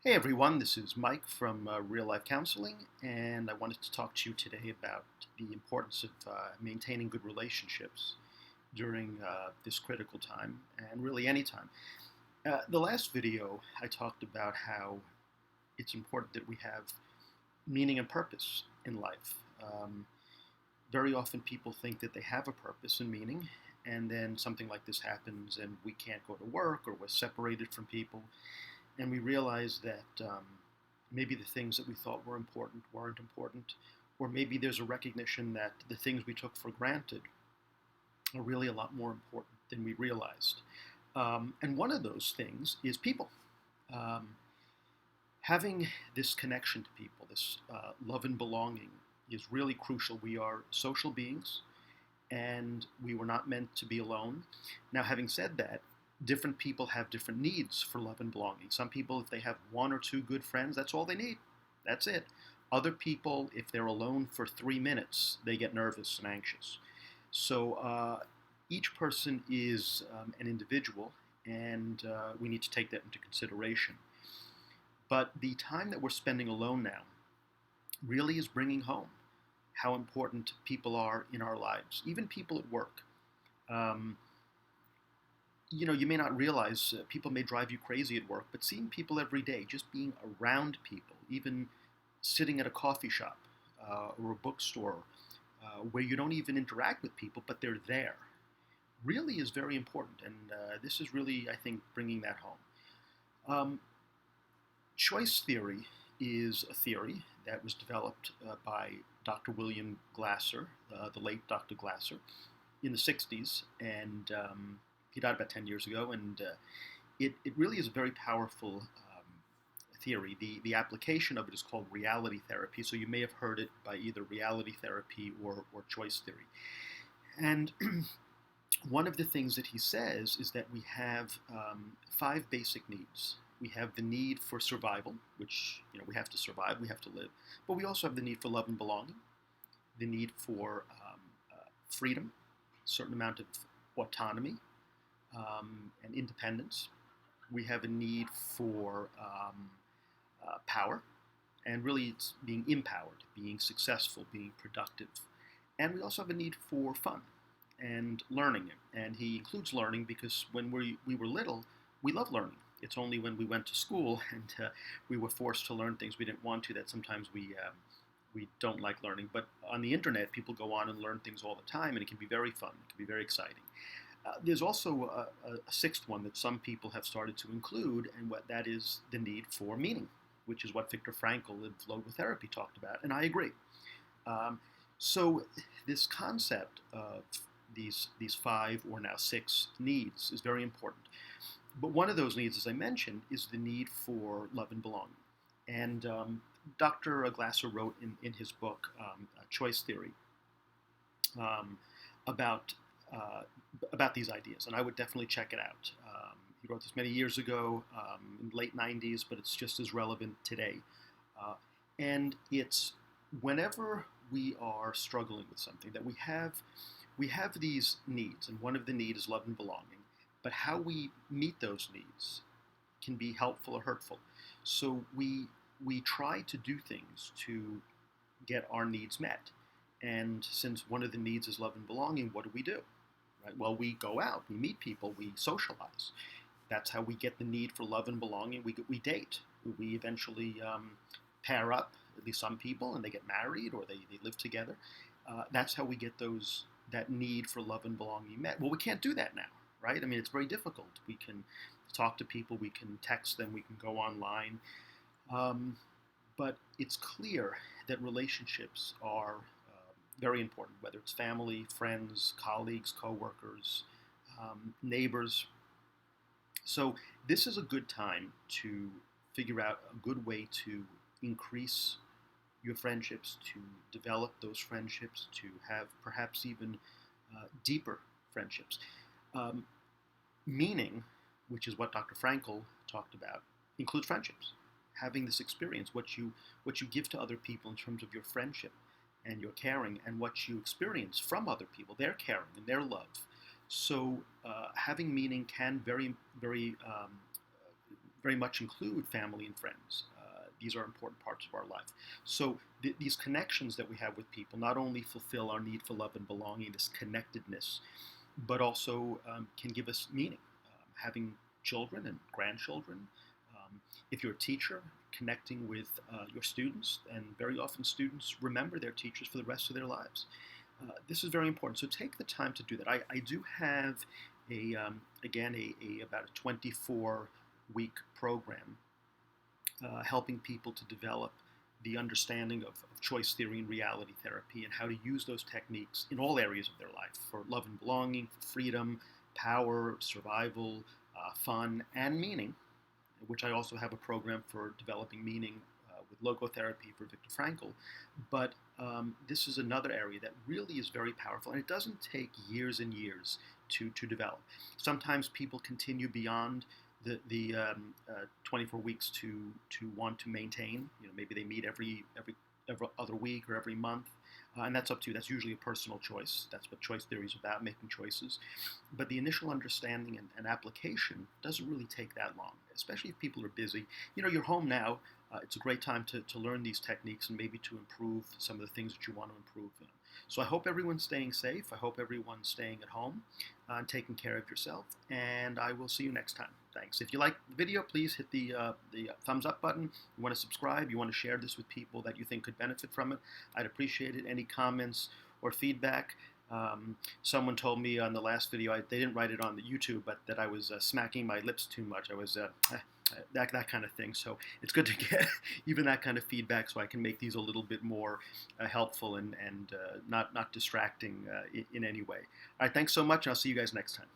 Hey everyone, this is Mike from Real Life Counseling, and I wanted to talk to you today about the importance of maintaining good relationships during this critical time, and really any time. The last video, I talked about how it's important that we have meaning and purpose in life. Very often people think that they have a purpose and meaning, and then something like this happens, and we can't go to work, or we're separated from people, and we realize that maybe the things that we thought were important weren't important, or maybe there's a recognition that the things we took for granted are really a lot more important than we realized. And one of those things is people. Um, Having this connection to people, this love and belonging, is really crucial. We are social beings, and we were not meant to be alone. Now, having said that, different people have different needs for love and belonging. Some people, if they have one or two good friends, that's all they need. That's it. Other people, if they're alone for 3 minutes, they get nervous and anxious. So each person is an individual, and we need to take that into consideration. But the time that we're spending alone now really is bringing home how important people are in our lives, even people at work. Um, you may not realize people may drive you crazy at work, but seeing people every day, just being around people, even sitting at a coffee shop or a bookstore where you don't even interact with people, but they're there, really is very important. And this is really, I think, bringing that home. Um, Choice theory is a theory that was developed by Dr. William Glasser, the late Dr. Glasser, in the 60s, and he died about 10 years ago, and it really is a very powerful theory. The application of it is called reality therapy, so you may have heard it by either reality therapy or choice theory. And one of the things that he says is that we have five basic needs. We have the need for survival, which, we have to survive, we have to live. But we also have the need for love and belonging, the need for freedom, a certain amount of autonomy and independence. We have a need for power, and really it's being empowered, being successful, being productive. And we also have a need for fun and learning. And he includes learning because when we were little, we loved learning. It's only when we went to school and we were forced to learn things we didn't want to that sometimes we don't like learning. But on the internet, people go on and learn things all the time, and it can be very fun. It can be very exciting. There's also a sixth one that some people have started to include, and what that is the need for meaning, which is what Viktor Frankl in logotherapy talked about, and I agree. So this concept of these five or now six needs is very important. But one of those needs, as I mentioned, is the need for love and belonging. And Dr. Glasser wrote in his book, Choice Theory, um, about about these ideas, and I would definitely check it out. He wrote this many years ago, in the late 90s, but it's just as relevant today. Uh, and it's whenever we are struggling with something that we have these needs, and one of the needs is love and belonging. But how we meet those needs can be helpful or hurtful. So we try to do things to get our needs met. And since one of the needs is love and belonging, what do? Right? Well, we go out, we meet people, we socialize. That's how we get the need for love and belonging. We date. We eventually pair up, at least some people, and they get married or they live together. That's how we get that need for love and belonging met. Well, we can't do that now, right? I mean, it's very difficult. We can talk to people, we can text them, we can go online. But it's clear that relationships are very important, whether it's family, friends, colleagues, coworkers, neighbors. So this is a good time to figure out a good way to increase your friendships, to develop those friendships, to have perhaps even deeper friendships. Um, Meaning, which is what Dr. Frankl talked about, includes friendships. Having this experience, what you give to other people in terms of your friendship and your caring, and what you experience from other people, their caring and their love. So having meaning can very very much include family and friends. These are important parts of our life. So these connections that we have with people not only fulfill our need for love and belonging, this connectedness, but also can give us meaning. Having children and grandchildren, if you're a teacher, connecting with your students, and very often students remember their teachers for the rest of their lives. This is very important. So take the time to do that. I do have again about a 24-week program helping people to develop the understanding of choice theory and reality therapy, and how to use those techniques in all areas of their life for love and belonging, for freedom, power, survival, fun, and meaning, which I also have a program for developing meaning with logotherapy for Viktor Frankl. But this is another area that really is very powerful, and it doesn't take years and years to develop. Sometimes people continue beyond the 24 weeks to want to maintain. Maybe they meet every other week or every month, and that's up to you. That's usually a personal choice. That's what choice theory is about, making choices. But the initial understanding and application doesn't really take that long, especially if people are busy. You're home now. It's a great time to learn these techniques and maybe to improve some of the things that you want to improve. So I hope everyone's staying safe. I hope everyone's staying at home and taking care of yourself. And I will see you next time. Thanks. If you like the video, please hit the thumbs up button. You want to subscribe. You want to share this with people that you think could benefit from it. I'd appreciate it. Any comments or feedback. Someone told me on the last video, they didn't write it on the YouTube, but that I was smacking my lips too much. I was that kind of thing. So it's good to get even that kind of feedback, so I can make these a little bit more helpful and not distracting in any way. All right, thanks so much, and I'll see you guys next time.